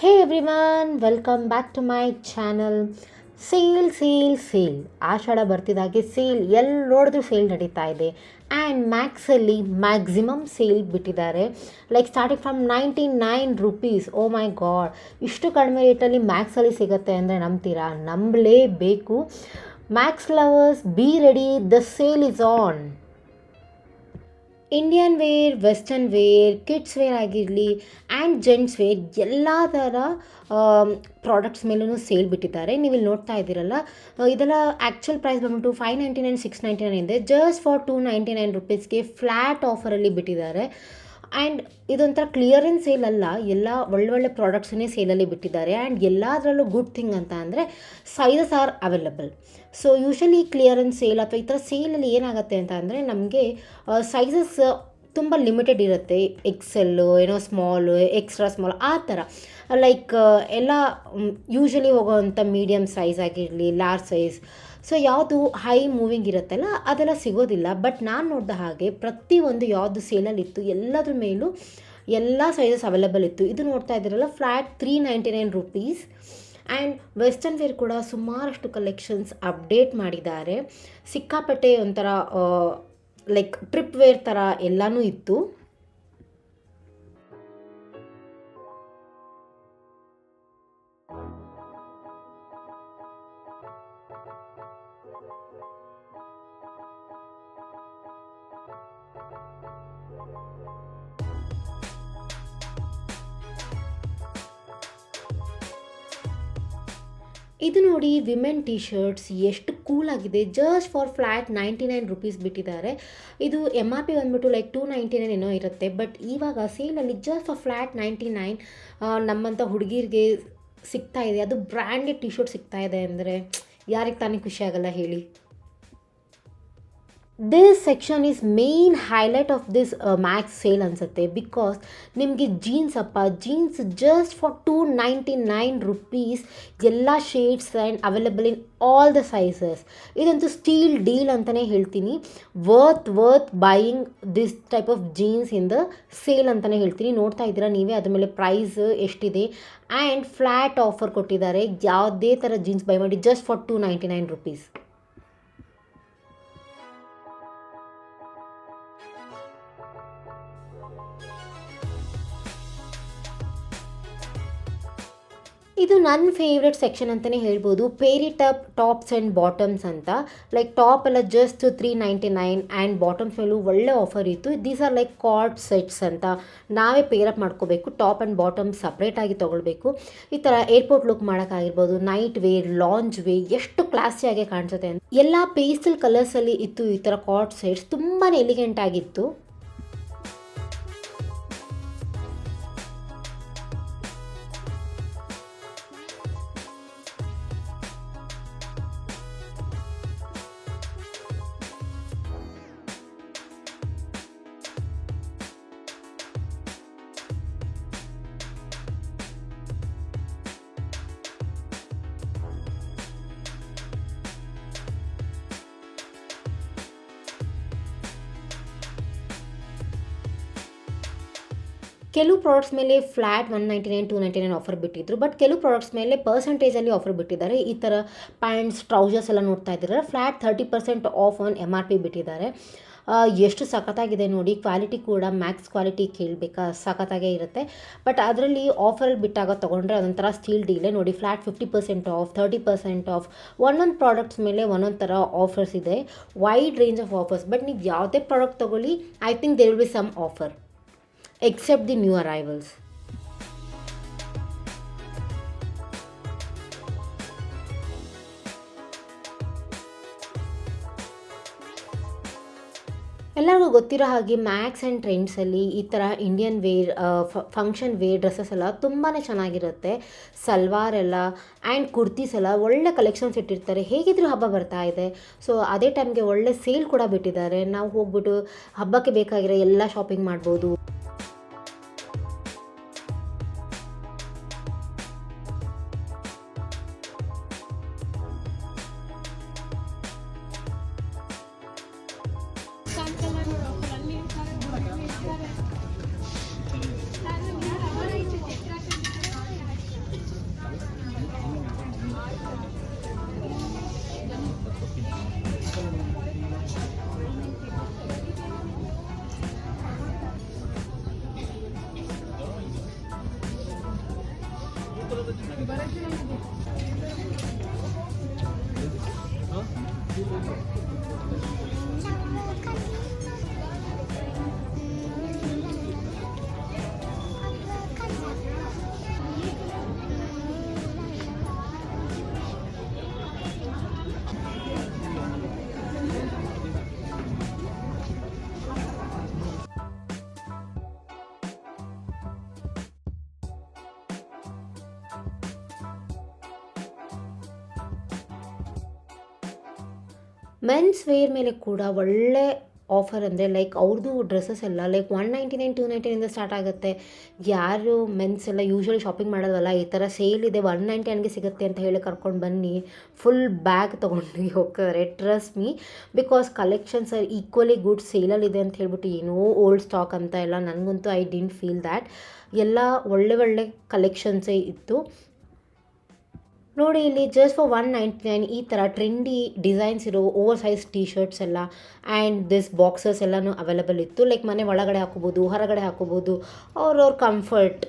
Hey everyone, welcome back to my channel. Sale Ashadha ಬರ್ತಿದ್ದಾಗೆ sale ಎಲ್ಲಿ ನೋಡಿದ್ರೂ ಸೇಲ್ ನಡೀತಾ ಇದೆ. ಆ್ಯಂಡ್ ಮ್ಯಾಕ್ಸಲ್ಲಿ ಮ್ಯಾಕ್ಸಿಮಮ್ ಸೇಲ್ ಬಿಟ್ಟಿದ್ದಾರೆ. Like starting from 99 rupees. Oh my God, ಇಷ್ಟು ಕಡಿಮೆ ರೇಟಲ್ಲಿ ಮ್ಯಾಕ್ಸಲ್ಲಿ ಸಿಗುತ್ತೆ ಅಂದರೆ ನಂಬ್ತೀರಾ? ನಂಬಲೇಬೇಕು. Max lovers, be ready, the sale is on. Indian wear, western wear, kids wear ಆಗಿರಲಿ ಆ್ಯಂಡ್ ಜೆಂಟ್ಸ್ ವೇರ್ ಎಲ್ಲ ಥರ ಪ್ರಾಡಕ್ಟ್ಸ್ ಮೇಲೂ ಸೇಲ್ ಬಿಟ್ಟಿದ್ದಾರೆ. ನೀವು ಇಲ್ಲಿ ನೋಡ್ತಾ ಇದ್ದೀರಲ್ಲ, ಇದೆಲ್ಲ ಆ್ಯಕ್ಚುಯಲ್ ಪ್ರೈಸ್ ಬಂದ್ಬಿಟ್ಟು 599, 699 ಇದೆ. ಜಸ್ಟ್ ಫಾರ್ 299 ರೂಪೀಸ್ಗೆ ಫ್ಲ್ಯಾಟ್ ಆಫರಲ್ಲಿ ಬಿಟ್ಟಿದ್ದಾರೆ. ಆ್ಯಂಡ್ ಇದೊಂಥರ ಕ್ಲಿಯರೆನ್ಸ್ ಸೇಲ್ ಅಲ್ಲ, ಎಲ್ಲ ಒಳ್ಳೊಳ್ಳೆ ಪ್ರಾಡಕ್ಟ್ಸನ್ನೇ ಸೇಲಲ್ಲಿ ಬಿಟ್ಟಿದ್ದಾರೆ. ಆ್ಯಂಡ್ ಎಲ್ಲದರಲ್ಲೂ ಗುಡ್ ಥಿಂಗ್ ಅಂತ ಅಂದರೆ sizes are available. So usually clearance sale ಅಥವಾ ಈ ಥರ ಸೇಲಲ್ಲಿ ಏನಾಗುತ್ತೆ ಅಂತ ಅಂದರೆ ನಮಗೆ ಸೈಜಸ್ ತುಂಬ ಲಿಮಿಟೆಡ್ ಇರುತ್ತೆ. ಎಕ್ಸೆಲ್ಲು, ಏನೋ ಸ್ಮಾಲು, ಎಕ್ಸ್ಟ್ರಾ ಸ್ಮಾಲ್ ಆ ಥರ. ಲೈಕ್ ಎಲ್ಲ ಯೂಶಲಿ ಹೋಗೋವಂಥ ಮೀಡಿಯಮ್ ಸೈಜ್ ಆಗಿರಲಿ, ಲಾರ್ಜ್ ಸೈಜ್, ಸೊ ಯಾವುದು ಹೈ ಮೂವಿಂಗ್ ಇರುತ್ತಲ್ಲ ಅದೆಲ್ಲ ಸಿಗೋದಿಲ್ಲ. ಬಟ್ ನಾನು ನೋಡಿದ ಹಾಗೆ ಪ್ರತಿಯೊಂದು ಯಾವುದು ಸೇಲಲ್ಲಿತ್ತು ಎಲ್ಲದ್ರ ಮೇಲೂ ಎಲ್ಲ ಸೈಜಸ್ ಅವೈಲಬಲ್ ಇತ್ತು. ಇದು ನೋಡ್ತಾ ಇದ್ದೀರಲ್ಲ, flat 399 rupees. And western wear ಕೂಡ ಸುಮಾರಷ್ಟು ಕಲೆಕ್ಷನ್ಸ್ ಅಪ್ಡೇಟ್ ಮಾಡಿದ್ದಾರೆ. ಸಿಕ್ಕಾಪಟ್ಟೆ ಒಂಥರ ಲೈಕ್ ಟ್ರಿಪ್ ವೇರ್ ಥರ ಎಲ್ಲನೂ ಇತ್ತು. ಇದು ನೋಡಿ, ವಿಮೆನ್ ಟಿ ಶರ್ಟ್ಸ್ ಎಷ್ಟು ಕೂಲಾಗಿದೆ. ಜಸ್ಟ್ ಫಾರ್ ಫ್ಲ್ಯಾಟ್ 99 ರೂಪೀಸ್ ಬಿಟ್ಟಿದ್ದಾರೆ. ಇದು MRP ಬಂದ್ಬಿಟ್ಟು ಲೈಕ್ 299 ಏನೋ ಇರುತ್ತೆ. ಬಟ್ ಇವಾಗ ಸೇಲಲ್ಲಿ ಜಸ್ಟ್ ಫಾರ್ ಫ್ಲ್ಯಾಟ್ 99 ನಮ್ಮಂಥ ಹುಡುಗಿರಿಗೆ ಸಿಗ್ತಾ ಇದೆ. ಅದು ಬ್ರ್ಯಾಂಡೆಡ್ ಟಿ ಶರ್ಟ್ ಸಿಗ್ತಾ ಇದೆ ಅಂದರೆ ಯಾರಿಗೆ ತಾನೇ ಖುಷಿ ಆಗಲ್ಲ ಹೇಳಿ. This section is main highlight of this Max sale ಅನಿಸುತ್ತೆ. ಬಿಕಾಸ್ ನಿಮಗೆ ಜೀನ್ಸ್ ಜಸ್ಟ್ ಫಾರ್ 299 ರೂಪೀಸ್, ಎಲ್ಲ shades and available in all the sizes. ಇದಂತೂ ಸ್ಟೀಲ್ ಡೀಲ್ ಅಂತಲೇ ಹೇಳ್ತೀನಿ. Worth buying this type of jeans in the sale ಅಂತಲೇ ಹೇಳ್ತೀನಿ. ನೋಡ್ತಾ ಇದ್ದೀರಾ ನೀವೇ ಅದ್ರ ಮೇಲೆ ಪ್ರೈಸ್ ಎಷ್ಟಿದೆ. ಆ್ಯಂಡ್ ಫ್ಲ್ಯಾಟ್ ಆಫರ್ ಕೊಟ್ಟಿದ್ದಾರೆ. ಯಾವುದೇ ಥರ ಜೀನ್ಸ್ ಬೈ ಮಾಡಿ ಜಸ್ಟ್ ಫಾರ್ 299 ರೂಪೀಸ್. ಇದು ನನ್ನ ಫೇವ್ರೆಟ್ ಸೆಕ್ಷನ್ ಅಂತಲೇ ಹೇಳ್ಬೋದು. ಟಾಪ್ಸ್ ಆ್ಯಂಡ್ ಬಾಟಮ್ಸ್ ಅಂತ. ಲೈಕ್ ಟಾಪ್ ಎಲ್ಲ ಜಸ್ಟ್ 399 ಆ್ಯಂಡ್ ಬಾಟಮ್ಸ್ ಮೇಲೂ ಒಳ್ಳೆ ಆಫರ್ ಇತ್ತು. These are like card sets ಅಂತ. ನಾವೇ ಪೇರಪ್ ಮಾಡ್ಕೋಬೇಕು. ಟಾಪ್ ಆ್ಯಂಡ್ ಬಾಟಮ್ ಸಪ್ರೇಟಾಗಿ ತೊಗೊಳ್ಬೇಕು. ಈ ಥರ ಏರ್ಪೋರ್ಟ್ ಲುಕ್ ಮಾಡೋಕ್ಕಾಗಿರ್ಬೋದು, ನೈಟ್ ವೇರ್, ಲಾಂಜ್ ವೇರ್, ಎಷ್ಟು ಕ್ಲಾಸಿಯಾಗಿ ಕಾಣಿಸುತ್ತೆ ಅಂತ. ಎಲ್ಲ ಪೇಸ್ಟಲ್ ಕಲರ್ಸಲ್ಲಿ ಇತ್ತು. ಈ ಥರ ಕಾರ್ಡ್ ಸೆಟ್ಸ್ ತುಂಬಾ ಎಲಿಗೆಂಟ್ ಆಗಿತ್ತು. ಕೆಲವು ಪ್ರಾಡಕ್ಟ್ಸ್ ಮೇಲೆ ಫ್ಲ್ಯಾಟ್ 199, 299 ಆಫರ್ ಬಿಟ್ಟಿದ್ರು. ಬಟ್ ಕೆಲವು ಪ್ರಾಡಕ್ಟ್ಸ್ ಮೇಲೆ ಪರ್ಸೆಂಟೇಜಲ್ಲಿ ಆಫರ್ ಬಿಟ್ಟಿದ್ದಾರೆ. ಈ ಥರ ಪ್ಯಾಂಟ್ಸ್, ಟ್ರೌಸರ್ಸ್ ಎಲ್ಲ ನೋಡ್ತಾ ಇದ್ದಾರೆ. ಫ್ಲ್ಯಾಟ್ 30% ಆಫ್ ಆನ್ MRP ಬಿಟ್ಟಿದ್ದಾರೆ. ಎಷ್ಟು ಸಖತ್ತಾಗಿದೆ ನೋಡಿ. ಕ್ವಾಲಿಟಿ ಕೂಡ ಮ್ಯಾಕ್ಸ್ ಕ್ವಾಲಿಟಿ ಕೇಳಬೇಕಾ, ಸಖತ್ತಾಗೇ ಇರುತ್ತೆ. ಬಟ್ ಅದರಲ್ಲಿ ಆಫರಲ್ಲಿ ಬಿಟ್ಟಾಗ ತೊಗೊಂಡ್ರೆ ಅದೊಂಥರ ಸ್ಟೀಲ್ ಡೀಲೇ ನೋಡಿ. Flat 50% off, 30% off. ಒಂದೊಂದು ಪ್ರಾಡಕ್ಟ್ಸ್ ಮೇಲೆ ಒಂದೊಂದು ಥರ ಆಫರ್ಸ್ ಇದೆ. Wide range of offers. But ನೀವು ಯಾವುದೇ ಪ್ರಾಡಕ್ಟ್ ತೊಗೊಳ್ಳಿ, I think there will be some offer except the new arrivals. ಎಲ್ಲರಿಗೂ ಗೊತ್ತಿರೋ ಹಾಗೆ ಮ್ಯಾಕ್ಸ್ ಆ್ಯಂಡ್ ಟ್ರೆಂಡ್ಸಲ್ಲಿ ಈ ಥರ Indian wear, function wear dresses ಎಲ್ಲ ತುಂಬಾ ಚೆನ್ನಾಗಿರುತ್ತೆ. ಸಲ್ವಾರ್ ಎಲ್ಲ ಆ್ಯಂಡ್ ಕುರ್ತೀಸ್ ಎಲ್ಲ ಒಳ್ಳೆ ಕಲೆಕ್ಷನ್ಸ್ ಇಟ್ಟಿರ್ತಾರೆ. ಹೇಗಿದ್ರೂ ಹಬ್ಬ ಬರ್ತಾ ಇದೆ. ಸೊ ಅದೇ ಟೈಮ್ಗೆ ಒಳ್ಳೆ ಸೇಲ್ ಕೂಡ ಬಿಟ್ಟಿದ್ದಾರೆ. ನಾವು ಹೋಗ್ಬಿಟ್ಟು ಹಬ್ಬಕ್ಕೆ ಬೇಕಾಗಿರೋ ಎಲ್ಲ ಶಾಪಿಂಗ್ ಮಾಡ್ಬೋದು. ಮೆನ್ಸ್ ವೇರ್ ಮೇಲೆ ಕೂಡ ಒಳ್ಳೆ ಆಫರ್ ಅಂದರೆ ಲೈಕ್ ಅವ್ರದ್ದು ಡ್ರೆಸ್ಸಸ್ ಎಲ್ಲ ಲೈಕ್ 199 299 ಸ್ಟಾರ್ಟ್ ಆಗುತ್ತೆ. ಯಾರು ಮೆನ್ಸ್ ಎಲ್ಲ ಯೂಶ್ವಲಿ ಶಾಪಿಂಗ್ ಮಾಡೋದಲ್ಲ, ಈ ಥರ ಸೇಲ್ ಇದೆ 199ಗೆ ಸಿಗುತ್ತೆ ಅಂತ ಹೇಳಿ ಕರ್ಕೊಂಡು ಬನ್ನಿ, ಫುಲ್ ಬ್ಯಾಗ್ ತೊಗೊಂಡು ಹೋಗ್ತಾರೆ. Trust me, because collections are equally good, ಸೇಲಲ್ಲಿದೆ ಅಂತ ಹೇಳ್ಬಿಟ್ಟು ಏನೋ ಓಲ್ಡ್ ಸ್ಟಾಕ್ ಅಂತ ಎಲ್ಲ. ನನಗಂತೂ ಐ ಡಿಂಟ್ ಫೀಲ್ ದ್ಯಾಟ್. ಎಲ್ಲ ಒಳ್ಳೆ ಒಳ್ಳೆ ಕಲೆಕ್ಷನ್ಸೇ ಇತ್ತು. ನೋಡಿ ಇಲ್ಲಿ ಜಸ್ಟ್ ಫಾರ್ 199 ಈ ಥರ ಟ್ರೆಂಡಿ ಡಿಸೈನ್ಸ್ ಇರೋ ಓವರ್ ಸೈಜ್ ಟೀ ಶರ್ಟ್ಸ್ ಎಲ್ಲ ಆ್ಯಂಡ್ ದಿಸ್ ಬಾಕ್ಸಸ್ ಎಲ್ಲನೂ ಅವೈಲಬಲ್ ಇತ್ತು. ಲೈಕ್ ಮನೆ ಒಳಗಡೆ ಹಾಕೋಬೋದು, ಹೊರಗಡೆ ಹಾಕೋಬೋದು, ಅವ್ರವ್ರ ಕಂಫರ್ಟ್.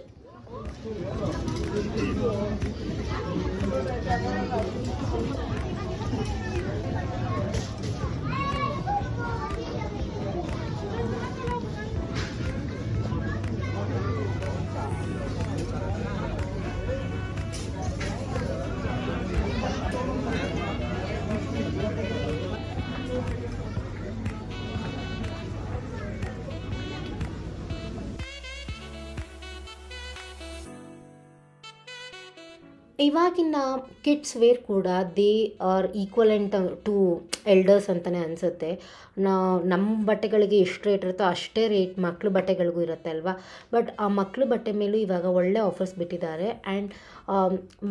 ಇವಾಗಿನ ಕಿಡ್ಸ್ ವೇರ್ ಕೂಡ they are equivalent to elders ಅಂತಲೇ ಅನಿಸುತ್ತೆ. ನಮ್ಮ ಬಟ್ಟೆಗಳಿಗೆ ಎಷ್ಟು ರೇಟ್ ಇರುತ್ತೋ ಅಷ್ಟೇ ರೇಟ್ ಮಕ್ಳ ಬಟ್ಟೆಗಳಿಗೂ ಇರುತ್ತೆ ಅಲ್ವಾ. ಬಟ್ ಆ ಮಕ್ಳ ಬಟ್ಟೆ ಮೇಲೂ ಇವಾಗ ಒಳ್ಳೆ ಆಫರ್ಸ್ ಬಿಟ್ಟಿದ್ದಾರೆ. ಆ್ಯಂಡ್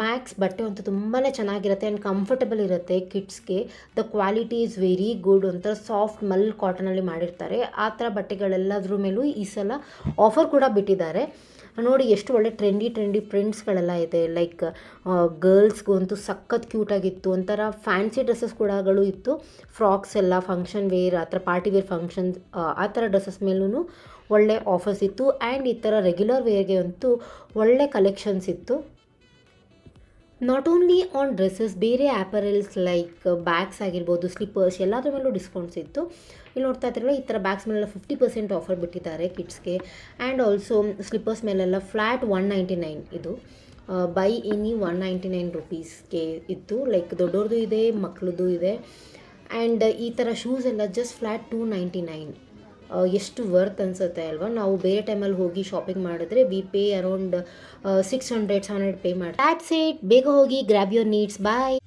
ಮ್ಯಾಕ್ಸ್ ಬಟ್ಟೆ ಅಂತೂ ತುಂಬಾ ಚೆನ್ನಾಗಿರುತ್ತೆ ಆ್ಯಂಡ್ ಕಂಫರ್ಟಬಲ್ ಇರುತ್ತೆ ಕಿಡ್ಸ್ಗೆ. The quality is very good. ಒಂಥರ ಸಾಫ್ಟ್ ಮಲ್ ಕಾಟನಲ್ಲಿ ಮಾಡಿರ್ತಾರೆ. ಆ ಥರ ಬಟ್ಟೆಗಳೆಲ್ಲದ್ರ ಮೇಲೂ ಈ ಸಲ ಆಫರ್ ಕೂಡ ಬಿಟ್ಟಿದ್ದಾರೆ. ನೋಡಿ ಎಷ್ಟು ಒಳ್ಳೆ ಟ್ರೆಂಡಿ ಪ್ರಿಂಟ್ಸ್ಗಳೆಲ್ಲ ಇದೆ. ಲೈಕ್ ಗರ್ಲ್ಸ್ಗೂ ಅಂತೂ ಸಖತ್ ಕ್ಯೂಟಾಗಿತ್ತು. ಒಂಥರ ಫ್ಯಾನ್ಸಿ ಡ್ರೆಸ್ಸಸ್ ಕೂಡಗಳು ಇತ್ತು. ಫ್ರಾಕ್ಸ್ ಎಲ್ಲ ಫಂಕ್ಷನ್ ವೇರ್, ಆ ಥರ ಪಾರ್ಟಿ ವೇರ್ ಫಂಕ್ಷನ್ಸ್, ಆ ಥರ ಡ್ರೆಸ್ಸಸ್ ಮೇಲೂ ಒಳ್ಳೆ ಆಫರ್ಸ್ ಇತ್ತು. ಆ್ಯಂಡ್ ಈ ಥರ ರೆಗ್ಯುಲರ್ ವೇರ್ಗೆ ಅಂತೂ ಒಳ್ಳೆ ಕಲೆಕ್ಷನ್ಸ್ ಇತ್ತು. ನಾಟ್ ಓನ್ಲಿ ಆನ್ ಡ್ರೆಸ್ಸಸ್, ಬೇರೆ ಆ್ಯಪರಲ್ಸ್ ಲೈಕ್ ಬ್ಯಾಗ್ಸ್ ಆಗಿರ್ಬೋದು, ಸ್ಲಿಪ್ಪರ್ಸ್, ಎಲ್ಲದ್ರ ಮೇಲೂ ಡಿಸ್ಕೌಂಟ್ಸ್ ಇತ್ತು. ಇಲ್ಲಿ ನೋಡ್ತಾ ಇದ್ರಲ್ಲ, ಈ ಥರ ಬ್ಯಾಗ್ಸ್ ಮೇಲೆಲ್ಲ 50% ಆಫರ್ ಬಿಟ್ಟಿದ್ದಾರೆ ಕಿಡ್ಸ್ಗೆ. ಆ್ಯಂಡ್ ಆಲ್ಸೋ ಸ್ಲಿಪ್ಪರ್ಸ್ ಮೇಲೆಲ್ಲ ಫ್ಲ್ಯಾಟ್ 199 ಇದು. ಬೈ ಎನಿ 199 ರುಪೀಸ್ಗೆ ಇತ್ತು. ಲೈಕ್ ದೊಡ್ಡವ್ರದ್ದು ಇದೆ, ಮಕ್ಕಳದ್ದು ಇದೆ. ಆ್ಯಂಡ್ ಈ ಥರ ಶೂಸ್ ಎಲ್ಲ ಜಸ್ಟ್ ಫ್ಲ್ಯಾಟ್ 299. ಎಷ್ಟು ವರ್ತ್ ಅನಿಸುತ್ತೆ ಅಲ್ವಾ. ನಾವು ಬೇರೆ ಟೈಮಲ್ಲಿ ಹೋಗಿ ಶಾಪಿಂಗ್ ಮಾಡಿದ್ರೆ ವಿ ಪೇ ಅರೌಂಡ್ 600 700 ಪೇ ಮಾಡಿ. That's it. ಬೇಗ ಹೋಗಿ ಗ್ರ್ಯಾಬ್ ಯುವರ್ ನೀಡ್ಸ್. ಬಾಯ್.